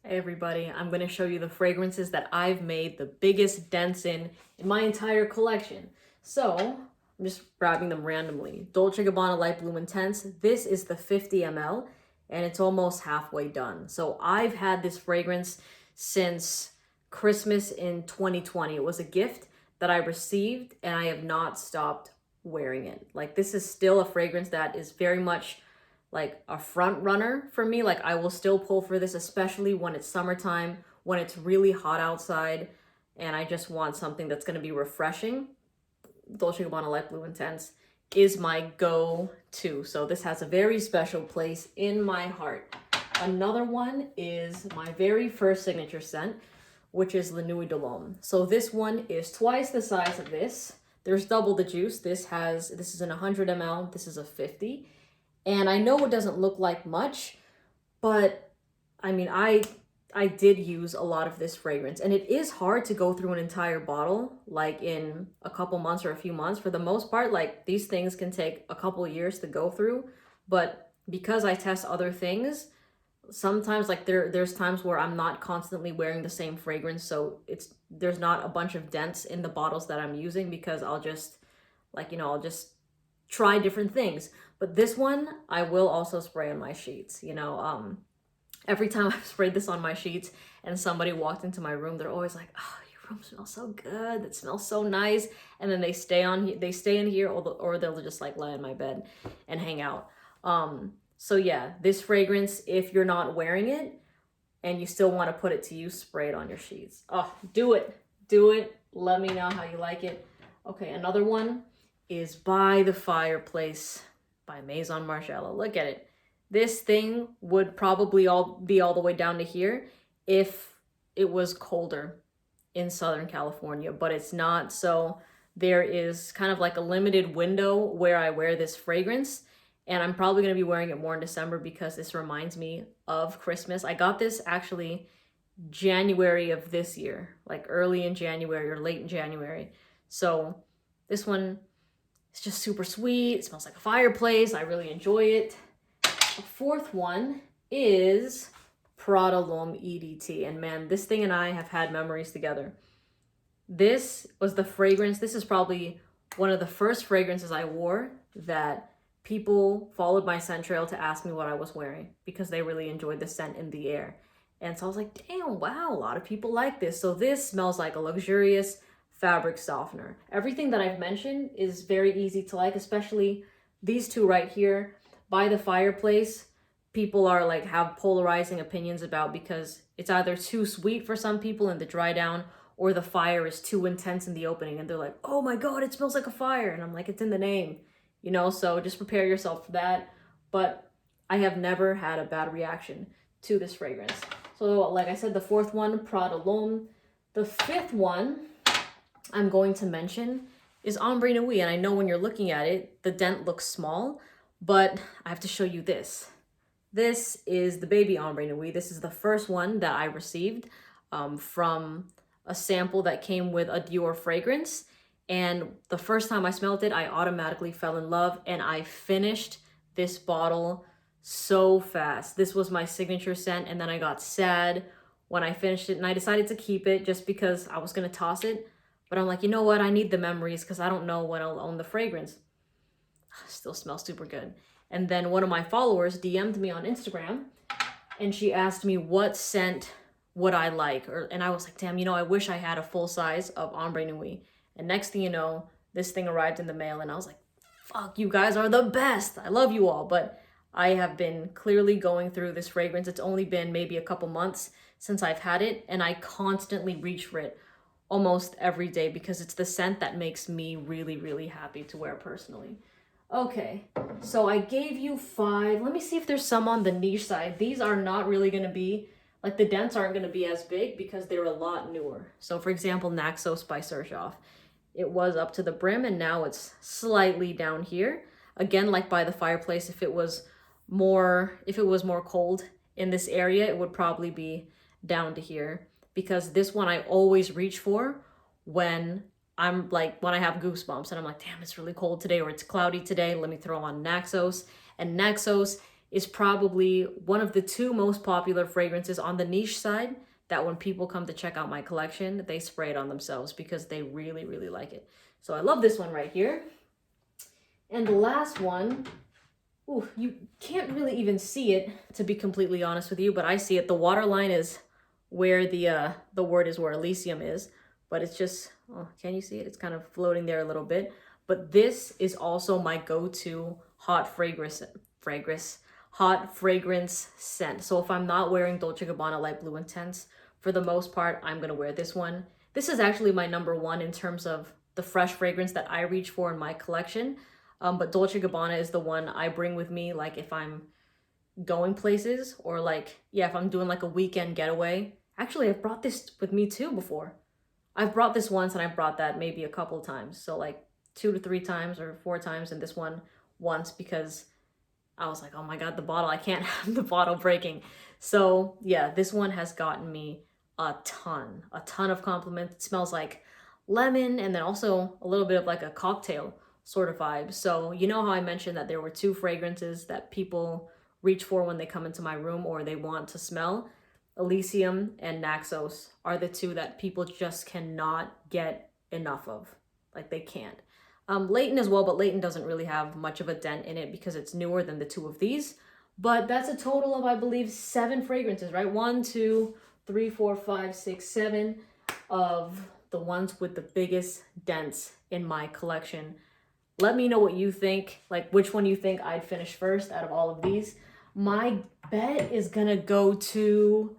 Hey everybody, I'm going to show you the fragrances that I've made the biggest dents in my entire collection. So, I'm just grabbing them randomly. Dolce Gabbana Light Blue Intense. This is the 50 ml and it's almost halfway done. So, I've had this fragrance since Christmas in 2020. It was a gift that I received and I have not stopped wearing it. Like, this is still a fragrance that is very much like a front runner for me. Like, I will still pull for this, especially when it's summertime, when it's really hot outside and I just want something that's going to be refreshing. Dolce Gabbana Light Blue Intense is my go-to. So this has a very special place in my heart. Another one is my very first signature scent, which is the Nui Dalom. So this one is twice the size of this. There's double the juice. This is an 100 ml. This is a 50. And I know it doesn't look like much, but I mean, I did use a lot of this fragrance, and it is hard to go through an entire bottle like in a couple months or a few months. For the most part, like, these things can take a couple years to go through, but because I test other things, sometimes like there's times where I'm not constantly wearing the same fragrance, so there's not a bunch of dents in the bottles that I'm using because I'll just I'll just try different things. But this one I will also spray on my sheets. Every time I've sprayed this on my sheets and somebody walked into my room, they're always like, "Oh, your room smells so good. It smells so nice." And then they stay in here, or they'll just like lie in my bed and hang out. So yeah, this fragrance, if you're not wearing it and you still want to put it to use, spray it on your sheets. Oh, do it. Let me know how you like it. Okay, another one is By the Fireplace by Maison Margiela. Look at it. This thing would probably be all the way down to here if it was colder in Southern California, but it's not. So there is kind of like a limited window where I wear this fragrance, and I'm probably going to be wearing it more in December because this reminds me of Christmas. I got this actually January of this year, like early in January or late in January. So this one, it's just super sweet. It smells like a fireplace. I really enjoy it. The fourth one is Prada Lhomme EDT. And man, this thing and I have had memories together. This was the fragrance. This is probably one of the first fragrances I wore that people followed my scent trail to ask me what I was wearing because they really enjoyed the scent in the air. And so I was like, damn, wow, a lot of people like this. So this smells like a luxurious fabric softener. Everything that I've mentioned is very easy to like, especially these two right here. By the Fireplace, people are like have polarizing opinions about because it's either too sweet for some people in the dry down, or the fire is too intense in the opening and they're like, oh my god, it smells like a fire. And I'm like, it's in the name, so just prepare yourself for that. But I have never had a bad reaction to this fragrance. So like I said, the fourth one, Prada Lhomme. The fifth one I'm going to mention is Ambre Nuit. And I know when you're looking at it, the dent looks small, but I have to show you this. This is the baby Ambre Nuit. This is the first one that I received from a sample that came with a Dior fragrance. And the first time I smelled it, I automatically fell in love, and I finished this bottle so fast. This was my signature scent, and then I got sad when I finished it, and I decided to keep it just because I was going to toss it. But I'm like, you know what? I need the memories because I don't know when I'll own the fragrance. Still smells super good. And then one of my followers DM'd me on Instagram and she asked me what scent would I like. And I was like, damn, I wish I had a full size of Ambre Nuit. And next thing you know, this thing arrived in the mail and I was like, fuck, you guys are the best. I love you all. But I have been clearly going through this fragrance. It's only been maybe a couple months since I've had it, and I constantly reach for it almost every day because it's the scent that makes me really, really happy to wear personally. Okay, so I gave you 5. Let me see if there's some on the niche side. These are not really going to be, like, the dents aren't going to be as big because they're a lot newer. So for example, Naxos by Serjoff. It was up to the brim and now it's slightly down here. Again, like By the Fireplace, if it was more cold in this area, it would probably be down to here. Because this one I always reach for when I have goosebumps and I'm like, damn, it's really cold today or it's cloudy today. Let me throw on Naxos. And Naxos is probably one of the two most popular fragrances on the niche side that when people come to check out my collection, they spray it on themselves because they really, really like it. So I love this one right here. And the last one, ooh, you can't really even see it, to be completely honest with you, but I see it. The waterline is where the word is where Elysium is, but it's just, oh, can you see it? It's kind of floating there a little bit. But this is also my go-to hot fragrance scent. So if I'm not wearing Dolce Gabbana Light Blue Intense, for the most part, I'm gonna wear this one. This is actually my number one in terms of the fresh fragrance that I reach for in my collection. But Dolce Gabbana is the one I bring with me, like if I'm going places, or like, yeah, if I'm doing like a weekend getaway. Actually, I've brought this with me too before. I've brought this once and I've brought that maybe a couple times. So like 2 to 3 times or 4 times, and this one once, because I was like, oh my God, the bottle, I can't have the bottle breaking. So yeah, this one has gotten me a ton of compliments. It smells like lemon and then also a little bit of like a cocktail sort of vibe. So you know how I mentioned that there were 2 fragrances that people reach for when they come into my room or they want to smell? Elysium and Naxos are the 2 that people just cannot get enough of. Like they can't. Leighton as well, but Leighton doesn't really have much of a dent in it because it's newer than the 2 of these. But that's a total of, I believe, 7 fragrances, right? 1, 2, 3, 4, 5, 6, 7 of the ones with the biggest dents in my collection. Let me know what you think, like which one you think I'd finish first out of all of these. My bet is gonna go to,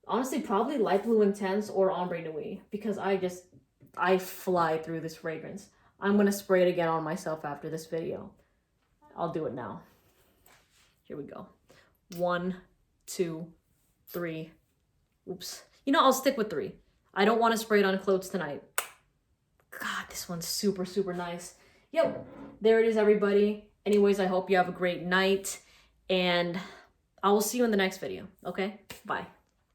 honestly, probably Light Blue Intense or Ambre Nuit, because I fly through this fragrance. I'm gonna spray it again on myself after this video. I'll do it now. Here we go. 1, 2, 3. Oops. You know, I'll stick with 3. I don't want to spray it on clothes tonight. God, this one's super, super nice. Yep, there it is, everybody. Anyways, I hope you have a great night, and I will see you in the next video, okay? Bye.